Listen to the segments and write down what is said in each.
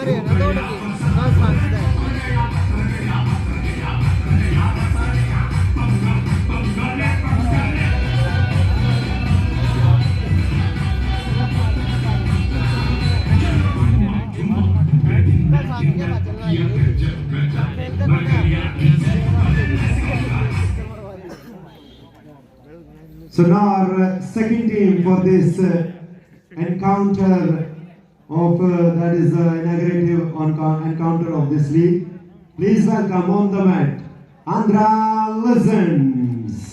So now our second team for this encounter of that is inaugurative encounter of this league. Please welcome on the mat Andhra Legends.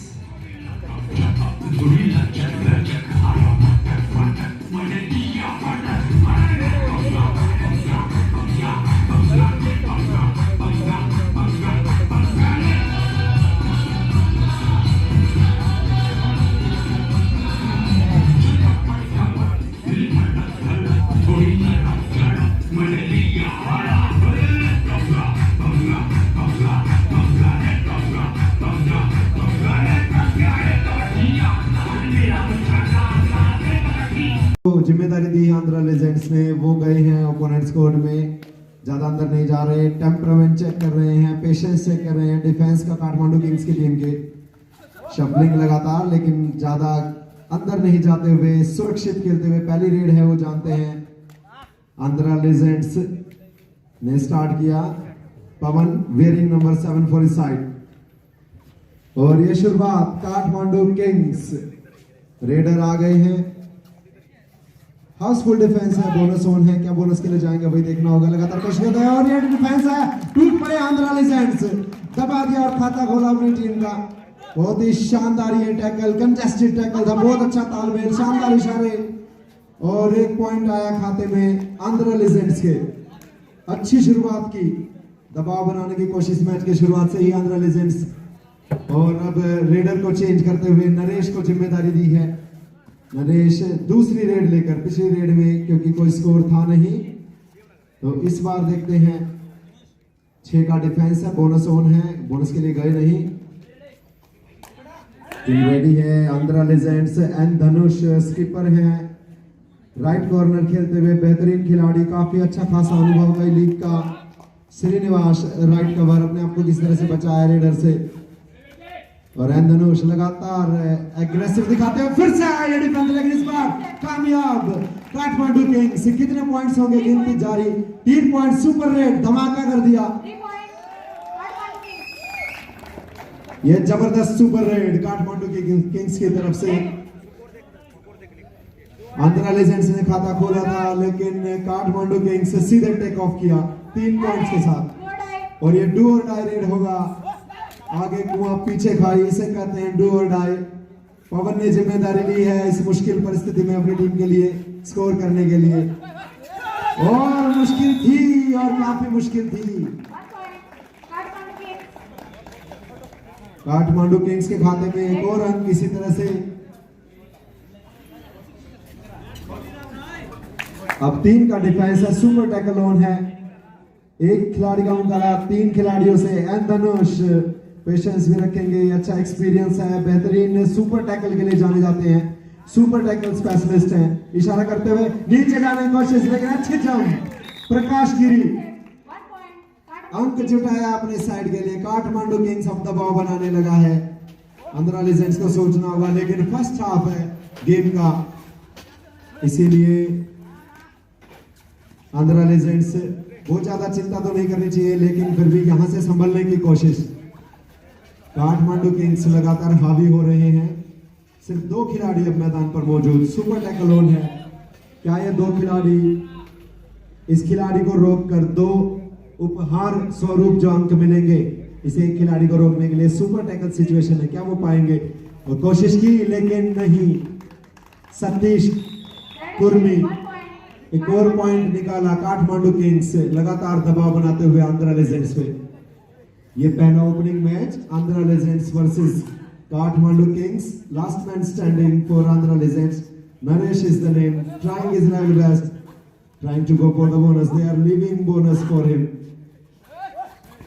जिम्मेदारी दी है Andhra legends ने, वो गए हैं opponents court में, ज्यादा अंदर नहीं जा रहे, टेम्परामेंट चेक कर रहे हैं, पेशेंस चेक कर रहे हैं डिफेंस का काठमांडू किंग्स की टीम के। शफलिंग लगातार लेकिन ज्यादा अंदर नहीं जाते हुए, सुरक्षित खेलते हुए पहली रेड है वो जानते हैं। आंध्रा लेजेंड्स ने स्टार्ट किया, Pawan wearing number 7 for his side, और ये शुरुआत काठमांडू किंग्स रेडर आ गए हैं। हाउसफुल डिफेंस है, बोनस ऑन है, क्या बोनस के लिए जाएंगे वही देखना होगा। लगातार कोशिश करते हैं और ये डिफेंस है, टूट पड़े आंध्रा लेजेंड्स, दबा दिया और खाता खोला अपनी टीम का। बहुत ही शानदार ये टैकल, कंटेस्टेड टैकल था, बहुत अच्छा तालमेल, शानदार इशारे, और एक पॉइंट आया खाते में आंध्रा लेजेंड्स के। अच्छी शुरुआत की, दबाव बनाने की कोशिश मैच की शुरुआत से ही आंध्रा लेजेंड्स, और अब रेडर को चेंज करते हुए नरेश को जिम्मेदारी दी है। नरेश दूसरी रेड लेकर, पिछली रेड में क्योंकि कोई स्कोर था नहीं तो इस बार देखते हैं। 6 का डिफेंस है, बोनस ऑन है, बोनस के लिए गए नहीं। टीम रेडी है आंध्रा लेजेंड्स, एन धनुष स्कीपर हैं, राइट कॉर्नर खेलते हुए बेहतरीन खिलाड़ी, काफी अच्छा खासा अनुभव है लीग का। श्रीनिवास राइट कवर, अपने आप को किस तरह से बचाया रेडर से, और एन धनुष लगातार एग्रेसिव दिखाते हुए फिर से आया ये डिफेंस, लेकिन इस बार कामयाब काठमांडू किंग्स। कितने पॉइंट्स होंगे गिनती जारी, 3 पॉइंट, सुपर रेड, धमाका कर दिया। ये जबरदस्त सुपर रेड काठमांडू किंग्स की तरफ से। आंध्रा लेजेंड्स ने खाता खोला था लेकिन काठमांडू किंग्स सीधे टेक ऑफ किया 3 पॉइंट्स के साथ, और ये डू और डाई रेड होगा। आगे कुआं पीछे खाई, इसे कहते हैं डू और डाई। पवन ने जिम्मेदारी ली है इस मुश्किल परिस्थिति में अपनी टीम के लिए स्कोर करने के लिए, और मुश्किल थी और काफी मुश्किल थी। काठमांडू किंग्स के खाते में एक और अंक किसी तरह से। अब 3 का डिफेंस है, सुपर टैकल ऑन है, 1 खिलाड़ी का मुकाबला 3 खिलाड़ियों से। एन धनुष पेशेंस भी रखेंगे, अच्छा एक्सपीरियंस है, बेहतरीन सुपर टैकल के लिए जाने जाते हैं, सुपर टैकल स्पेशलिस्ट हैं। इशारा करते हुए नीचे जाने की कोशिश, लेकिन अच्छे जंप, प्रकाश गिरी अंक जुटाया अपने साइड के लिए। काठमांडू किंग्स अब दबाव बनाने लगा है, आंध्रा लेजेंड्स को सोचना होगा, लेकिन फर्स्ट हाफ है गेम का, इसीलिए आंध्रा लेजेंड्स बहुत ज्यादा चिंता तो नहीं करनी चाहिए, लेकिन फिर भी यहां से संभलने की कोशिश। काठमांडू किंग्स लगातार हावी हो रहे हैं, सिर्फ 2 खिलाड़ी अब मैदान पर मौजूद, सुपर टैकल ऑन है। क्या ये 2 खिलाड़ी इस खिलाड़ी को रोककर 2 उपहार स्वरूप जो अंक मिलेंगे, इसे एक खिलाड़ी को रोकने के लिए सुपर टैकल सिचुएशन है, क्या वो पाएंगे? और कोशिश की लेकिन नहीं। सतीश कुर्मी एक और पॉइंट निकाला काठमांडू किंग्स, लगातार दबाव बनाते हुए आंध्रा लेजेंड्स पे। ये पहला opening match Andhra legends versus Kathmandu Kings, last man standing for Andhra legends. Naresh is the name, trying his level best, trying to go for the bonus. They are leaving bonus for him,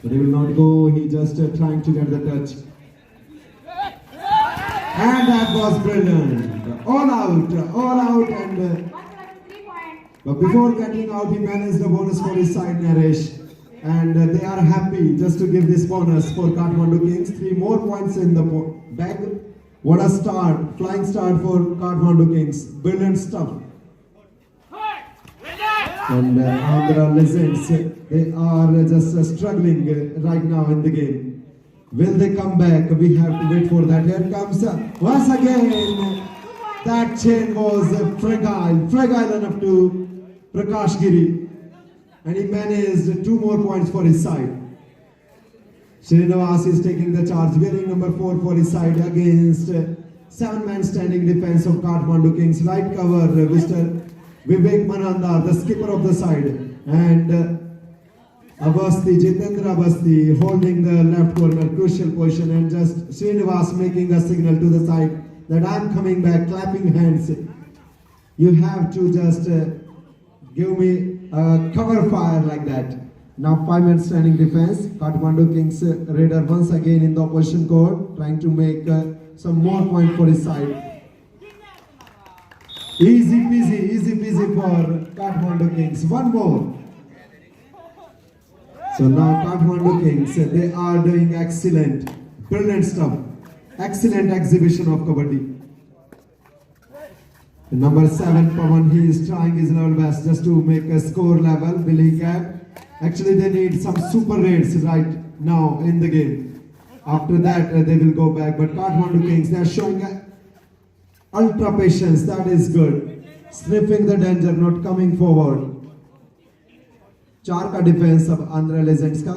but he will not go. He just trying to get the touch, and that was brilliant. All out, and But before getting out, he managed a bonus for his side, Naresh. And they are happy just to give this bonus for Kathmandu Kings. 3 more points in the bag. What a start, flying start for Kathmandu Kings. Brilliant stuff. And Andhra Legends, they are just struggling right now in the game. Will they come back? We have to wait for that. Here comes once again. That chain was fragile enough to Prakash Giri. And he managed 2 more points for his side. Srinivas is taking the charge, wearing number 4 for his side against 7-man standing defense of Kathmandu Kings. Right cover, Mr. Vivek Mananda, the skipper of the side, and Abasti, Jitendra Abasti holding the left corner, crucial position, and just Srinivas making a signal to the side that I'm coming back, clapping hands. You have to just give me a cover fire like that. Now 5-man standing defense. Kathmandu Kings raider once again in the opposition court, trying to make some more point for his side. Easy peasy for Kathmandu Kings. One more. So now Kathmandu Kings, they are doing excellent, brilliant stuff. Excellent exhibition of kabaddi. Number 7, Pawan, he is trying his level best just to make a score level. Will he get? Actually, they need some super raids right now in the game. After that, they will go back. But Kathmandu Kings, they are showing ultra patience. That is good. Sniffing the danger, not coming forward. 4 का defence अब Andhra legends का.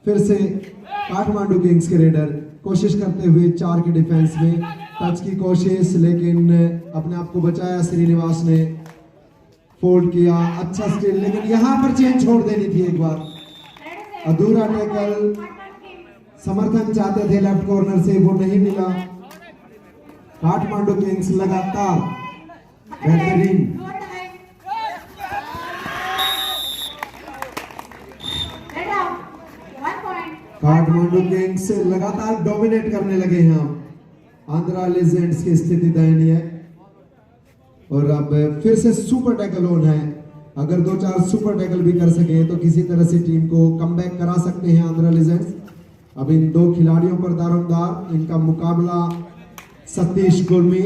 फिर से Kathmandu Kings के raider कोशिश करते हुए 4 के डिफेंस में टच की कोशिश, लेकिन अपने आप को बचाया. श्रीनिवास ने फोल्ड किया, अच्छा स्टिल, लेकिन यहां पर चेंज छोड़ देनी थी एक बार. अधूरा टैकल, समर्थन चाहते थे लेफ्ट कॉर्नर से, वो नहीं मिला. काठमांडू किंग्स लगातार बेहतरीन. काठमांडू किंग्स लगातार डोमिनेट करने लगे हैं. आंध्रा लेजेंड्स की स्थिति दयनीय है. और अब फिर से सुपर टैकल ऑन है. अगर 2-4 सुपर टैकल भी कर सके तो किसी तरह से टीम को कमबैक करा सकते हैं आंध्रा लेजेंड्स. अब इन 2 खिलाड़ियों पर दारोमदार. इनका मुकाबला सतीश गुरमी,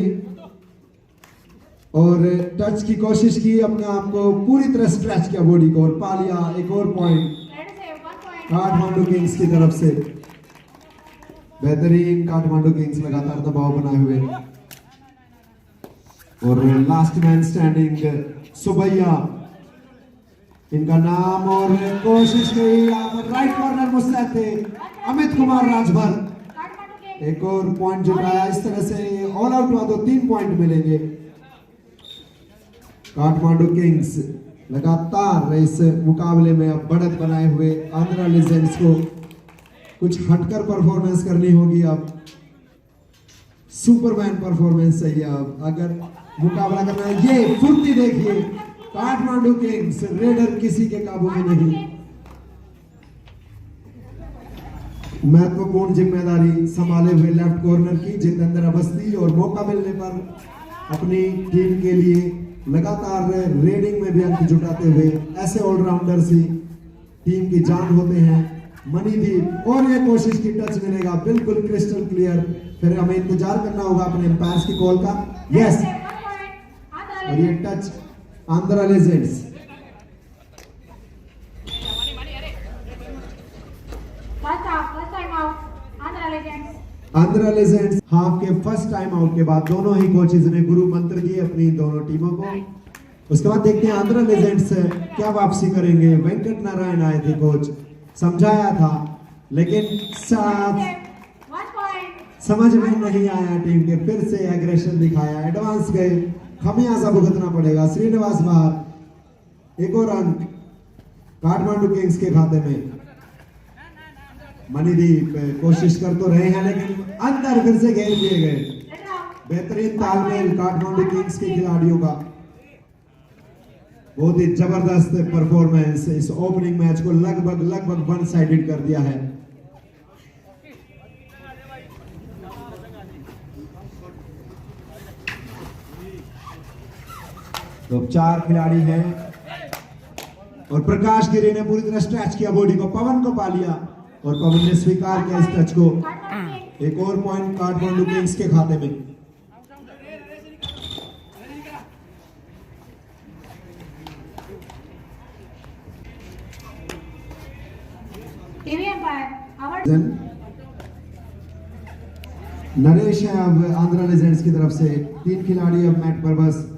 और टच की कोशिश की, अपने आप को पूरी तरह स्ट्रेच किया बॉडी को, और पा लिया. एक और पॉइंट काठमांडू किंग्स की तरफ से. बेहतरीन काठमांडू किंग्स लगातार दबाव बनाए हुए. और लास्ट मैन स्टैंडिंग सुबैया इनका नाम, और कोशिश की राइट कॉर्नर मुस्तैद थे अमित कुमार राजभर. एक और पॉइंट जुटाया. इस तरह से ऑल आउट हुआ तो 3 पॉइंट मिलेंगे. काठमांडू किंग्स लगातार इस मुकाबले में अब बढ़त बनाए हुए. आंध्रा लेजेंड्स को कुछ हटकर परफॉर्मेंस करनी होगी. अब सुपरमैन परफॉर्मेंस चाहिए. अब अगर मुकाबला करना है, ये फुर्ती देखिए. काठमांडू किंग्स रेडर किसी के काबू में नहीं. महत्वपूर्ण जिम्मेदारी संभाले हुए लेफ्ट कॉर्नर की जितेंद्र अवस्थी, और मौका मिलने पर अपनी टीम के लिए लगातार रेडिंग में भी अंक जुटाते हुए ऐसे ऑलराउंडर ही टीम की जान होते हैं. मणिदीप, और ये कोशिश की टच मिलेगा, बिल्कुल क्रिस्टल क्लियर. फिर हमें इंतजार करना होगा अपने एम्पायर्स की कॉल का. यस, और ये touch Andhra legends. Andhra legends half के फर्स्ट टाइम आउट के बाद दोनों ही कोचेज ने गुरु मंत्र दिए अपनी दोनों टीमों को. उसके बाद देखते हैं आंध्रा लेजेंड्स क्या वापसी करेंगे. वेंकट नारायण आए थे कोच, समझाया था, लेकिन समझ में नहीं आया टीम के. फिर से एग्रेशन दिखाया, एडवांस गए, खमियाजा भुगतना पड़ेगा. श्रीनिवास बाहर. एक और अंक काठमांडू किंग्स के खाते में. मणिदीप कोशिश कर तो रहे हैं, लेकिन अंदर फिर से घेर दिए गए. बेहतरीन तालमेल काठमांडू किंग्स के खिलाड़ियों का. बहुत ही जबरदस्त परफॉर्मेंस. इस ओपनिंग मैच को लगभग वन साइडेड कर दिया है. तो 4 खिलाड़ी हैं और प्रकाश गिरी ने पूरी तरह स्ट्रेच किया बॉडी को, पवन को पा लिया और पवन ने स्वीकार किया इस टच को। एक और पॉइंट काठमांडू किंग्स के खाते में। नरेश है अब आंध्रा लेजेंड्स की तरफ से। 3 खिलाड़ी अब मैट पर बस।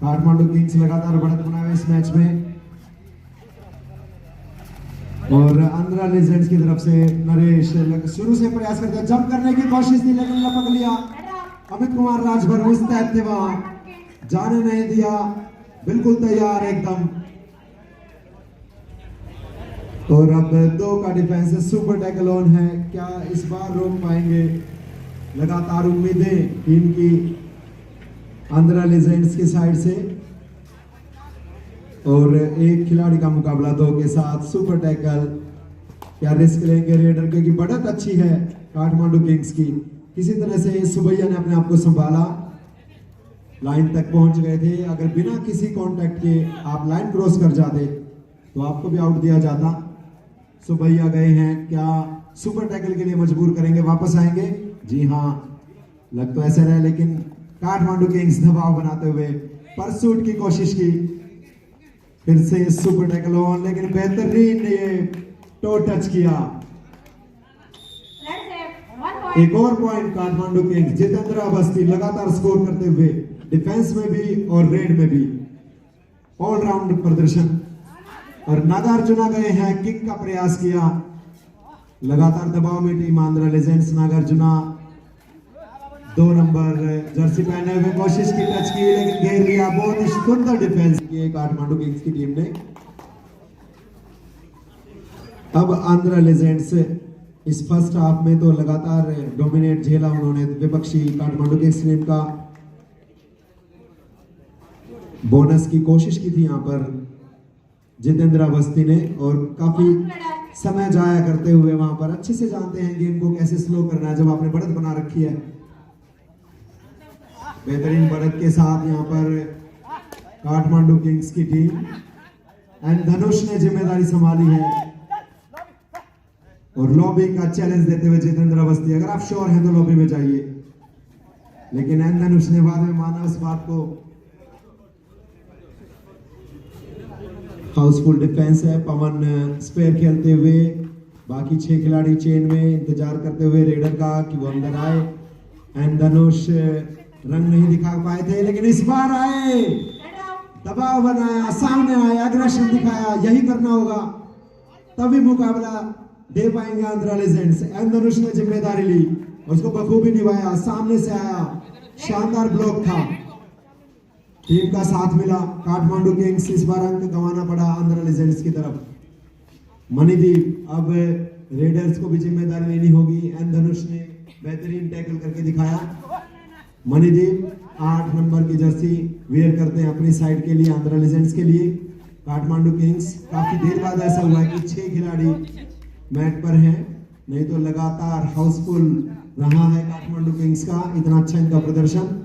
काठमांडू किंग्स लगातार बढ़त बनाए हुए इस मैच में और आंध्रा लेजेंड्स की तरफ से नरेश शुरू से प्रयास करते हैं, जंप करने की कोशिश थी लेकिन लपक लिया। अमित कुमार राजभर मुस्तैद थे वहां, जाने नहीं दिया, बिल्कुल तैयार एकदम। और अब 2 का डिफेंस सुपर टैकल ऑन है, क्या इस बार रोक पाएंगे? लगातार उम्मीदें टीम की आंध्रा लेजेंड्स की साइड से और एक खिलाड़ी का मुकाबला 2 के साथ सुपर टैकल। क्या रिस्क लेंगे रेडर क्योंकि बढ़त अच्छी है काठमांडू किंग्स की। किसी तरह से सुबैया ने अपने आप को संभाला, लाइन तक पहुंच गए थे। अगर बिना किसी कांटेक्ट के आप लाइन क्रॉस कर जाते तो आपको भी आउट दिया जाता। सुबैया गए हैं, क्या सुपर टैकल के लिए मजबूर करेंगे, वापस आएंगे? जी हाँ, लग तो ऐसे रहे, लेकिन काठमांडू किंग्स दबाव बनाते हुए परसूट की कोशिश की। फिर से सुपर टैकल ऑन, लेकिन बेहतरीन ये टो टच किया। एक और पॉइंट काठमांडू किंग्स। जितेंद्र अवस्थी लगातार स्कोर करते हुए डिफेंस में भी और रेड में भी ऑलराउंड प्रदर्शन। और नागार्जुना गए हैं, किक का प्रयास किया। लगातार दबाव में team Andhra legends. Nagarjuna 2 number Jersey पहने हुए कोशिश की, टच की लेकिन घेर लिया। बहुत ही सुंदर डिफेंस की काठमांडू किंग्स की टीम ने। अब आंध्रा लेजेंड्स इस फर्स्ट हाफ में तो लगातार डोमिनेट झेला उन्होंने विपक्षी काठमांडू किंग्स टीम का। बोनस की कोशिश की थी यहां पर जितेंद्र अवस्थी ने और काफी समय जाया करते हुए वहां पर। अच्छे से जानते हैं गेम को कैसे स्लो करना है जब आपने बढ़त बना रखी है। बेहतरीन बढ़त के साथ यहां पर काठमांडू किंग्स की टीम एंड धनुष ने जिम्मेदारी संभाली है और लॉबी का चैलेंज देते हुए जितेंद्र अवस्थी, अगर आप श्योर हैं तो लॉबी में जाइए। लेकिन एन धनुष ने बाद में माना उस बात को। हाउसफुल डिफेंस है। पवन स्पेयर खेलते हुए, बाकी 6 खिलाड़ी चेन में इंतजार करते हुए रेडर का कि वो अंदर आए। एंड धनुष रंग नहीं दिखा पाए थे, लेकिन इस बार आए, दबाव बनाया, सामने आए, एग्रेशन दिखाया। यही करना होगा, तभी मुकाबला दे पाएंगे आंध्रा लेजेंड्स। एंड धनुष ने जिम्मेदारी ली और उसको बखूबी निभाया। सामने से आया, शानदार ब्लॉक था, टीम का साथ मिला। काठमांडू किंग्स इस बार अंक गंवाना पड़ा आंध्रा लेजेंड्स की तरफ। मणिदीप, अब रेडर्स को भी जिम्मेदारी लेनी होगी। एन धनुष ने बेहतरीन टैकल करके दिखाया। मणिदीप 8 नंबर की जर्सी वेयर करते हैं अपनी साइड के लिए, आंध्रा लेजेंड्स के लिए। काठमांडू किंग्स काफी देर बाद ऐसा हुआ कि 6 खिलाड़ी मैट पर हैं, नहीं तो लगातार हाउसफुल रहा है काठमांडू किंग्स का। इतना अच्छा इनका प्रदर्शन।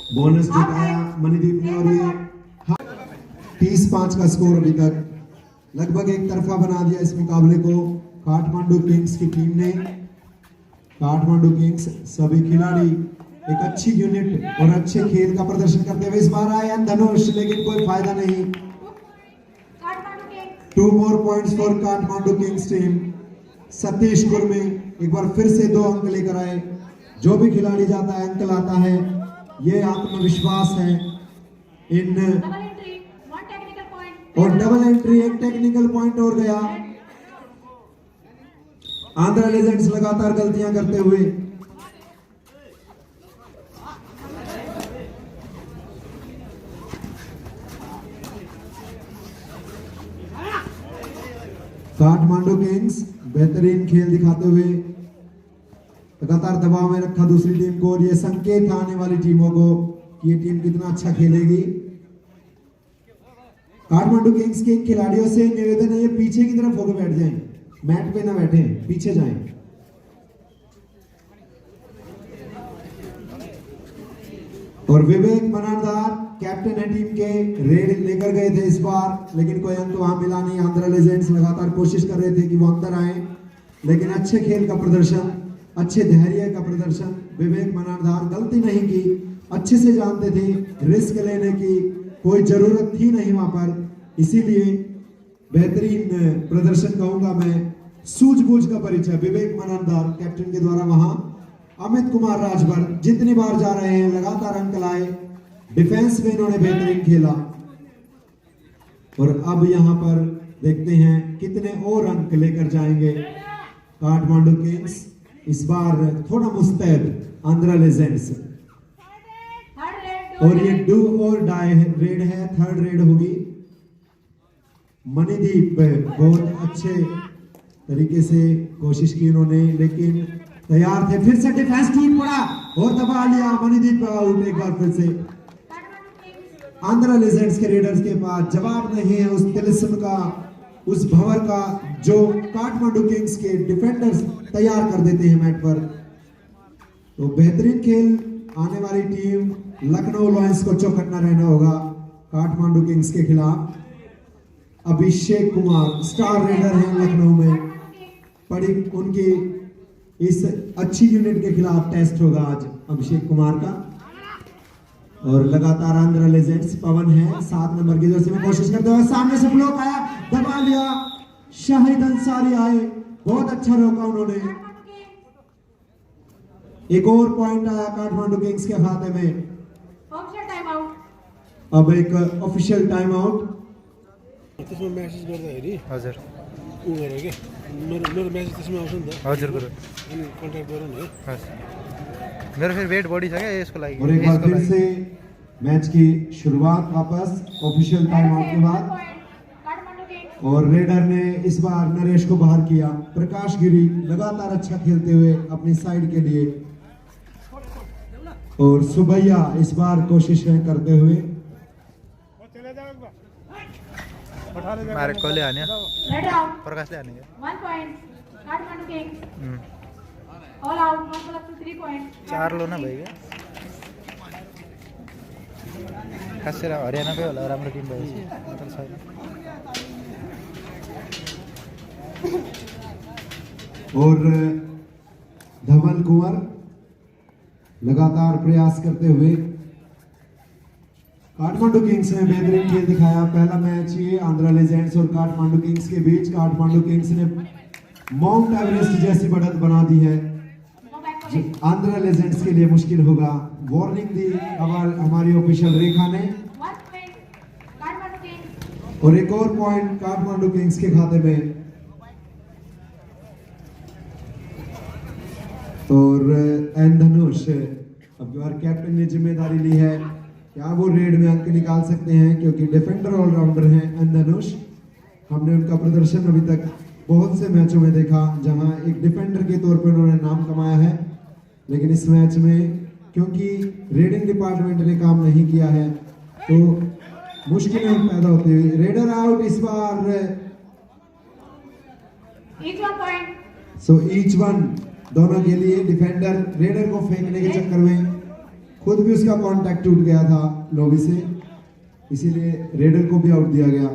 बोनस जिताया मणिदीप ने और ये 30-5 का स्कोर अभी तक लगभग एक तरफा बना दिया इस मुकाबले को काठमांडू किंग्स की टीम ने। काठमांडू किंग्स सभी खिलाड़ी एक अच्छी यूनिट और अच्छे खेल का प्रदर्शन करते हुए इस बार आए धनुष, लेकिन कोई फायदा नहीं। 2 more points for Kathmandu Kings team. Satish Kurmi एक बार फिर से 2 अंक लेकर आए। जो भी खिलाड़ी जाता है अंक लाता है, ये आत्मविश्वास है इन। और डबल एंट्री, एक टेक्निकल पॉइंट और गया। आंध्रा लेजेंड्स लगातार गलतियां करते हुए काठमांडू किंग्स बेहतरीन खेल दिखाते हुए लगातार दबाव में रखा दूसरी टीम को और ये संकेत आने वाली टीमों को कि ये टीम कितना अच्छा खेलेगी। काठमांडू किंग्स के खिलाड़ियों से निवेदन है ये पीछे की तरफ होकर बैठ जाएं, मैट पे ना बैठे, पीछे जाएं। और विवेक मनारदार कैप्टन है टीम के, रेड लेकर गए थे इस बार, लेकिन कोई अंक वहां मिला नहीं। आंध्रा लेजेंड्स लगातार कोशिश कर रहे थे कि वो अंदर आए, लेकिन अच्छे खेल का प्रदर्शन, अच्छे धैर्य का प्रदर्शन। विवेक मनारदार गलती नहीं की, अच्छे से जानते थे रिस्क लेने की कोई जरूरत थी नहीं वहां पर, इसीलिए बेहतरीन प्रदर्शन कहूंगा मैं। सूझबूझ का परिचय विवेक मनारदार कैप्टन के द्वारा वहां। अमित कुमार राजभर जितनी बार जा रहे हैं लगातार अंक लाए, डिफेंस में इन्होंने बेहतरीन खेला। और अब यहां पर देखते हैं कितने और अंक लेकर जाएंगे काठमांडू किंग्स। इस बार थोड़ा मुस्तैद आंध्रा लेजेंड्स, और ये डू और डाई रेड है, थर्ड रेड होगी। मणिदीप बहुत अच्छे तरीके से कोशिश की उन्होंने, लेकिन तैयार थे। फिर से डिफेंस टूट पड़ा और दबा लिया मणिदीप आउट। एक बार फिर से आंध्रा लेजेंड्स के रेडर्स के पास जवाब नहीं है उस तिलिस्म का, उस भंवर का जो काठमांडू किंग्स के डिफेंडर्स तैयार कर देते हैं मैट पर। तो बेहतरीन खेल, आने वाली टीम लखनऊ लॉयंस को चौकन्ना रहना होगा काठमांडू किंग्स के खिलाफ। अभिषेक कुमार स्टार रेडर हैं लखनऊ में, बड़ी उनकी इस अच्छी यूनिट के खिलाफ टेस्ट होगा आज अभिषेक कुमार का। और लगातार आंध्रा लेजेंड्स पवन है 7 नंबर की जर्सी में कोशिश करते हुए, सामने से ब्लॉक आया, दबा लिया। शाहिद अंसारी आए, बहुत अच्छा रोका उन्होंने। एक और पॉइंट आया काठमांडू किंग्स के खाते में। अब एक ऑफिशियल टाइम आउट। त्यसमा मेसेज गर्दाखेरि हजुर उ गरे के मेरो मेसेज त्यसमा आउँछ नि त। हजुर गुरु, अनि कन्ट्याक्ट गरौँ न है। हस् मेरो फिर वेट बढी छ क्या यसको लागि। और एक बार फिर से मैच की शुरुआत वापस ऑफिशियल टाइम आउट के बाद, और रेडर ने इस बार नरेश को बाहर किया। प्रकाश गिरी लगातार अच्छा खेलते हुए अपनी साइड के लिए, और सुबैया इस बार कोशिशें करते हुए। मारे कोले आने प्रकाश ले आने के 1 point Kathmandu Kings all out 1+3 point 4 लो ना भाइ खास गरेर हरियाणाकै होला राम्रो टिम भएपछि मतलब छैन। और धवल कुंवर लगातार प्रयास करते हुए। काठमांडू किंग्स ने बेहतरीन खेल दिखाया। पहला मैच ये आंध्रा लेजेंड्स और काठमांडू किंग्स के बीच। काठमांडू किंग्स ने माउंट एवरेस्ट जैसी बढ़त बना दी है, आंध्रा लेजेंड्स के लिए मुश्किल होगा। वार्निंग दी हमारी ऑफिशियल रेखा ने, 1 point काठमांडू किंग्स और एक और पॉइंट काठमांडू किंग्स के खाते में। और एन धनुष अब की बार कैप्टन ने जिम्मेदारी ली है, क्या वो रेड में अंक निकाल सकते हैं, क्योंकि डिफेंडर ऑलराउंडर हैं एन धनुष। हमने उनका प्रदर्शन अभी तक बहुत से मैचों में देखा जहां एक डिफेंडर के तौर पर उन्होंने नाम कमाया है, लेकिन इस मैच में क्योंकि रेडिंग डिपार्टमेंट ने काम नहीं किया है तो मुश्किलें पैदा होती हुई। रेडर आउट इस बार। each 1 point so each one दोनों के लिए। डिफेंडर रेडर को फेंकने के चक्कर में खुद भी उसका कांटेक्ट टूट गया था लोबी से, इसीलिए रेडर को भी आउट दिया गया।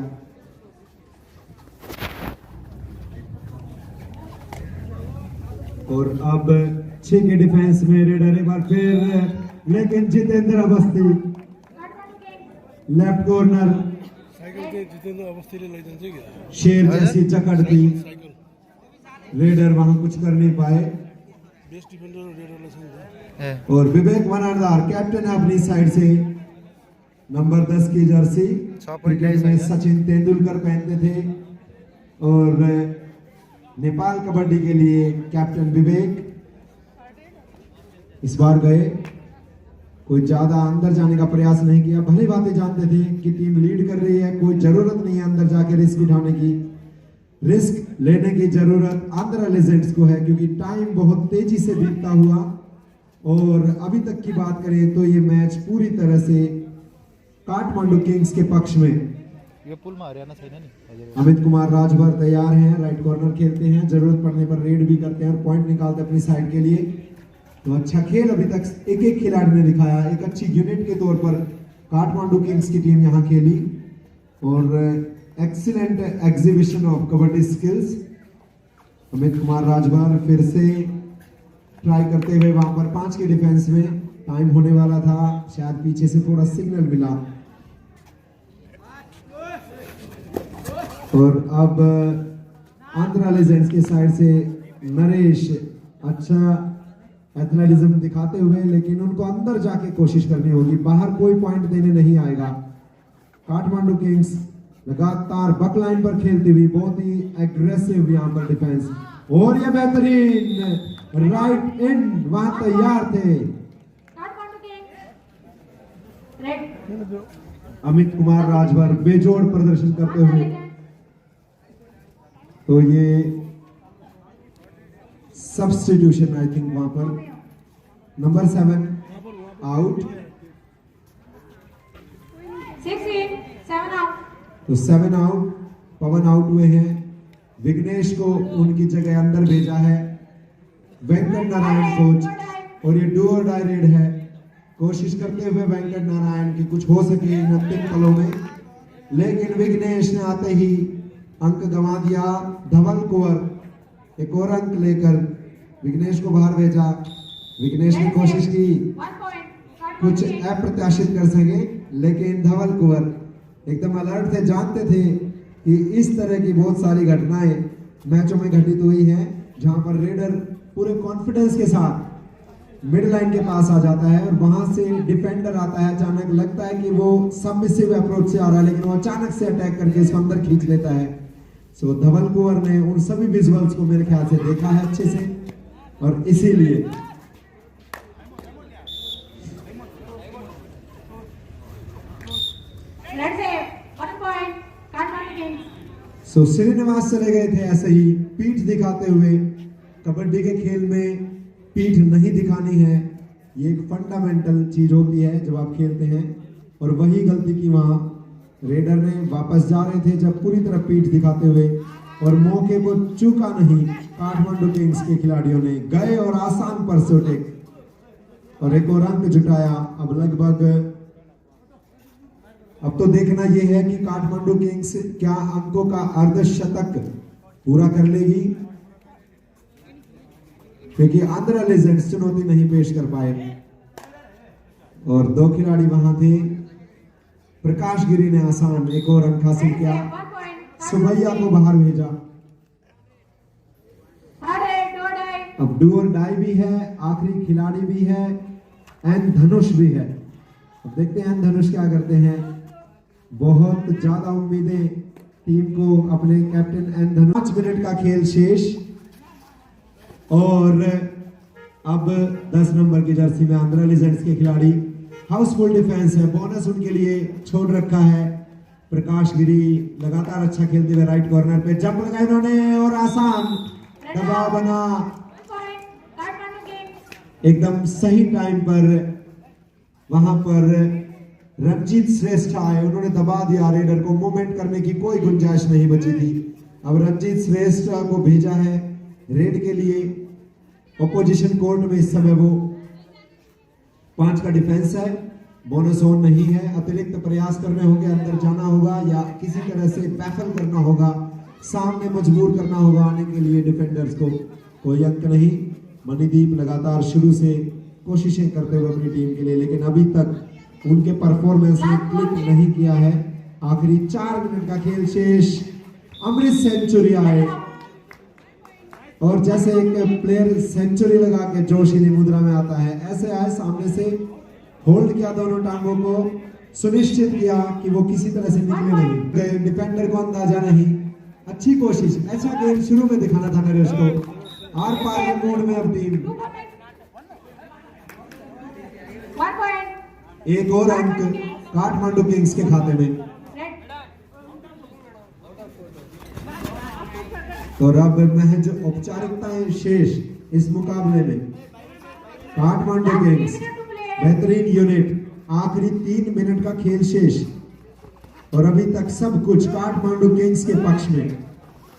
और अब 6 के डिफेंस में रेडर एक बार फिर, लेकिन Jitendra Awasthi Kathmandu Kings left corner cycle के जितेन्द्र अवस्थीले लैजान्छ कि शेर जैसी जकड़ दी। साइकल रेडर वहां कुछ कर नहीं पाए। बेस्ट डिफेन्डर रेडरलाई छ नि त। ए और विवेक मनारदार कैप्टन है अपनी साइड से, नंबर 10 की जर्सी। 6 पॉइंट क्रिकेट में सचिन तेंदुलकर पहनते थे, और नेपाल कबड्डी के लिए कैप्टन विवेक इस बार गए। कोई ज्यादा अंदर जाने का प्रयास नहीं किया, भली बातें जानते थे कि टीम लीड कर रही है, कोई जरूरत नहीं है अंदर जाके रिस्क उठाने की। रिस्क लेने की जरूरत आंध्रा लेजेंड्स को है, क्योंकि टाइम बहुत तेजी से बीतता हुआ, और अभी तक की बात करें तो ये मैच पूरी तरह से काठमांडू किंग्स के पक्ष में। यो पुलमा हरियाणा छैन नि हजुर। अमित कुमार राजभर तैयार हैं, राइट कॉर्नर खेलते हैं, जरूरत पड़ने पर रेड भी करते हैं और पॉइंट निकालते हैं अपनी साइड के लिए। तो अच्छा खेल अभी तक एक एक खिलाड़ी ने दिखाया। एक अच्छी यूनिट के तौर पर काठमांडू किंग्स की टीम यहाँ खेली और excellent exhibition of kabaddi skills. Amit Kumar Rajbhar फिर से ट्राई करते हुए वहां पर 5 के डिफेंस में, टाइम होने वाला था, शायद पीछे से थोड़ा सिग्नल मिला। और अब आंध्रा लेजेंड्स के साइड से नरेश अच्छा एथलेटिज्म दिखाते हुए, लेकिन उनको अंदर जाके कोशिश करनी होगी, बाहर कोई पॉइंट देने नहीं आएगा। काठमांडू किंग्स लगातार बक लाइन पर खेलती हुई, बहुत ही एग्रेसिव यहाँ पर डिफेंस, और ये बेहतरीन राइट इन वहां तैयार थे अमित कुमार राजभर बेजोड़ प्रदर्शन करते हुए। तो ये सब्स्टिट्यूशन आई थिंक वहां पर नंबर 7 आउट, 7 आउट। तो 7 आउट, पवन आउट हुए हैं। विघ्नेश को उनकी जगह अंदर भेजा है वेंकट नारायण कोच, और ये डू और डाई रेड है। कोशिश करते हुए वेंकट नारायण की कुछ हो सके इन अंतिम पलों में, लेकिन विघ्नेश ने आते ही अंक गंवा दिया। धवल कुंवर एक और अंक लेकर विघ्नेश को बाहर भेजा। विघ्नेश ने कोशिश की कुछ अप्रत्याशित कर सके, लेकिन धवल कुंवर एकदम अलर्ट थे, जानते थे कि इस तरह की बहुत सारी घटनाएं मैचों में घटित हुई हैं, जहां पर रेडर पूरे कॉन्फिडेंस के साथ मिड लाइन के पास आ जाता है और वहां से डिफेंडर आता है, अचानक लगता है कि वो सबमिसिव अप्रोच से आ रहा है, लेकिन वो अचानक से अटैक करके इसको अंदर खींच लेता है। सो धवल कुंवर ने उन सभी विजुअल्स को मेरे ख्याल से देखा है अच्छे से, और इसीलिए सो श्रीनिवास चले गए थे ऐसे ही पीठ दिखाते हुए। कबड्डी के खेल में पीठ नहीं दिखानी है, ये एक फंडामेंटल चीज होती है जब आप खेलते हैं, और वही गलती की वहां रेडर ने। वापस जा रहे थे जब पूरी तरह पीठ दिखाते हुए, और मौके को चूका नहीं काठमांडू किंग्स के खिलाड़ियों ने, गए और आसान परसोट और एक और अंक जुटाया। अब लगभग अब तो देखना यह है कि काठमांडू किंग्स क्या अंकों का अर्धशतक पूरा कर लेगी, क्योंकि आंध्रा लेजेंड्स चुनौती नहीं पेश कर पाए। और 2 खिलाड़ी वहां थे। प्रकाश गिरी ने आसान एक और अंक हासिल किया, सुभैया को बाहर भेजा। अब डू और डाई भी है, आखिरी खिलाड़ी भी है, एन धनुष भी है। अब देखते हैं एन धनुष क्या करते हैं। बहुत ज्यादा उम्मीदें टीम को अपने कैप्टन एन धनुष। 5 मिनट का खेल शेष, और अब 10 नंबर की जर्सी में आंध्रा लेजेंड्स के खिलाड़ी। हाउसफुल डिफेंस है, बोनस उनके लिए छोड़ रखा है। प्रकाश गिरी लगातार अच्छा खेलते हुए राइट कॉर्नर पे जंप लगाया इन्होंने, और आसान दबाव बना एकदम सही टाइम पर। वहां पर रंजीत श्रेष्ठ आए, उन्होंने दबा दिया रेडर को, मूवमेंट करने की कोई गुंजाइश नहीं बची थी। अब रंजीत श्रेष्ठ को भेजा है रेड के लिए ऑपोजिशन कोर्ट में। इस समय वो 5 का डिफेंस है, बोनस ऑन नहीं है, अतिरिक्त प्रयास करने होंगे, अंदर जाना होगा या किसी तरह से बैफल करना होगा, सामने मजबूर करना होगा आने के लिए डिफेंडर्स को। कोई अंक नहीं। मणिदीप लगातार शुरू से कोशिशें करते हुए अपनी टीम के लिए, लेकिन अभी तक उनके परफॉर्मेंस ने क्लिक नहीं किया है। आखिरी 4 मिनट का खेल शेष। अमृत सेंचुरी आए, और जैसे एक प्लेयर सेंचुरी लगा के जोशीली मुद्रा में आता है, ऐसे आए, सामने से होल्ड किया दोनों टांगों को, सुनिश्चित किया कि वो किसी तरह से निकले नहीं, डिफेंडर को अंदाजा नहीं। अच्छी कोशिश, ऐसा गेम शुरू में दिखाना था नरेश को। आर पार के मोड में अब टीम। एक और अंक काठमांडू किंग्स के खाते में। और अब महज औपचारिकताएं शेष इस मुकाबले में। काठमांडू किंग्स बेहतरीन यूनिट, आखिरी 3 मिनट का खेल शेष, और अभी तक सब कुछ काठमांडू किंग्स के पक्ष में।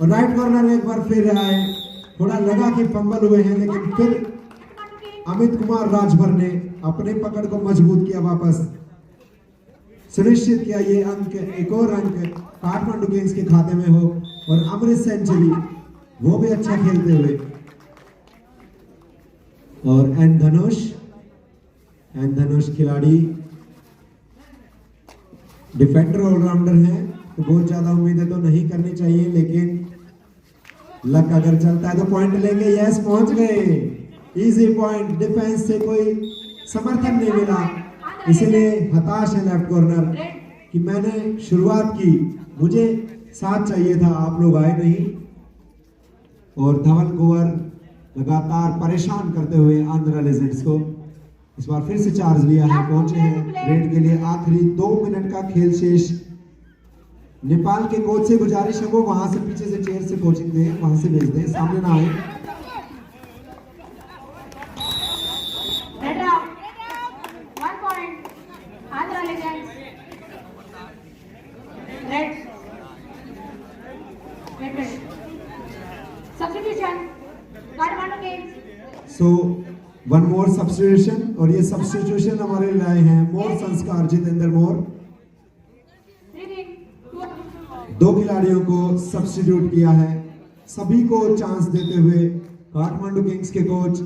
और राइट कॉर्नर एक बार फिर आए, थोड़ा लगा कि फंबल हुए हैं, लेकिन फिर अमित कुमार राजभर ने अपने पकड़ को मजबूत किया वापस। सुनिश्चित किया ये अंक, एक और अंक काठमांडू किंग्स के खाते में हो और अमृत सेंचुरी वो भी अच्छा खेलते हुए। और एन धनुष खिलाड़ी डिफेंडर ऑलराउंडर हैं, तो बहुत ज्यादा उम्मीदें तो नहीं करनी चाहिए, लेकिन लक अगर चलता है तो पॉइंट लेंगे। यस, पहुंच गए, इजी पॉइंट। डिफेंस से कोई समर्थन नहीं मिला, इसीलिए हताश है लेफ्ट कॉर्नर कि मैंने शुरुआत की, मुझे साथ चाहिए था, आप लोग आए नहीं। और धवल कुंवर लगातार परेशान करते हुए आंध्रा लेजेंड्स को इस बार फिर से चार्ज लिया है, पहुंचे हैं रेड के लिए। आखिरी 2 मिनट का खेल शेष। नेपाल के कोच से गुजारिश है वो वहां से पीछे से चेयर से कोचिंग दें, वहां से भेज दें, सामने ना आए। सो वन मोर सब्स्टिट्यूशन, और ये सब्स्टिट्यूशन हमारे लाए हैं मोर संस्कार जितेंद्र मोर। 2 खिलाड़ियों को सब्स्टिट्यूट किया है, सभी को चांस देते हुए। काठमांडू किंग्स के कोच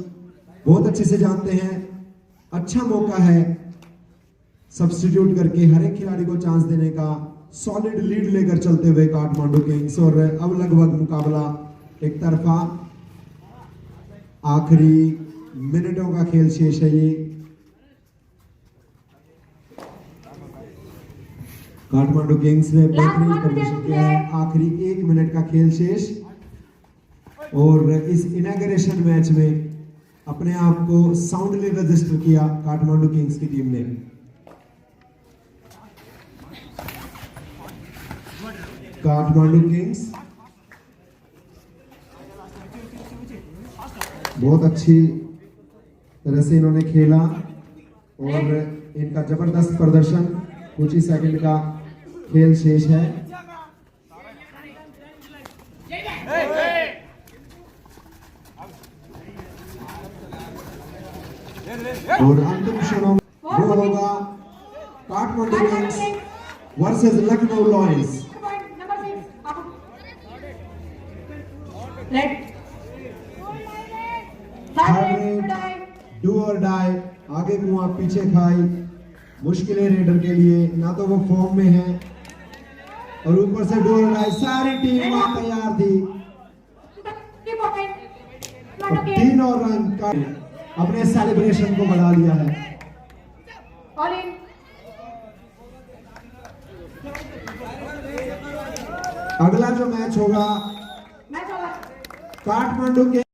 बहुत अच्छे से जानते हैं अच्छा मौका है सब्स्टिट्यूट करके हर एक खिलाड़ी को चांस देने का। सॉलिड लीड लेकर चलते हुए काठमांडू किंग्स, और अब लगभग मुकाबला एक तरफा। आखिरी मिनटों का खेल शेष है ये। काठमांडू किंग्स ने बेहतरीन प्रदर्शन किया है। आखिरी 1 मिनट का खेल शेष, और इस इनॉग्रेशन मैच में अपने आप को साउंडली रजिस्टर किया काठमांडू किंग्स की टीम ने। काठमांडू किंग्स बहुत अच्छी तरह से इन्होंने खेला, और इनका जबरदस्त प्रदर्शन। कुछ ही सेकंड का खेल शेष है। और अंतिम क्षणों में वो होगा Kathmandu Kings versus Lucknow lions. Do और डाई, आगे कुआं पीछे खाई, मुश्किलें रेडर के लिए। ना तो वो फॉर्म में है, और ऊपर से डू और डाई। सारी टीम वहां तैयार थी। 3 और रन का अपने सेलिब्रेशन को बढ़ा लिया है। अगला जो मैच होगा काठमांडू के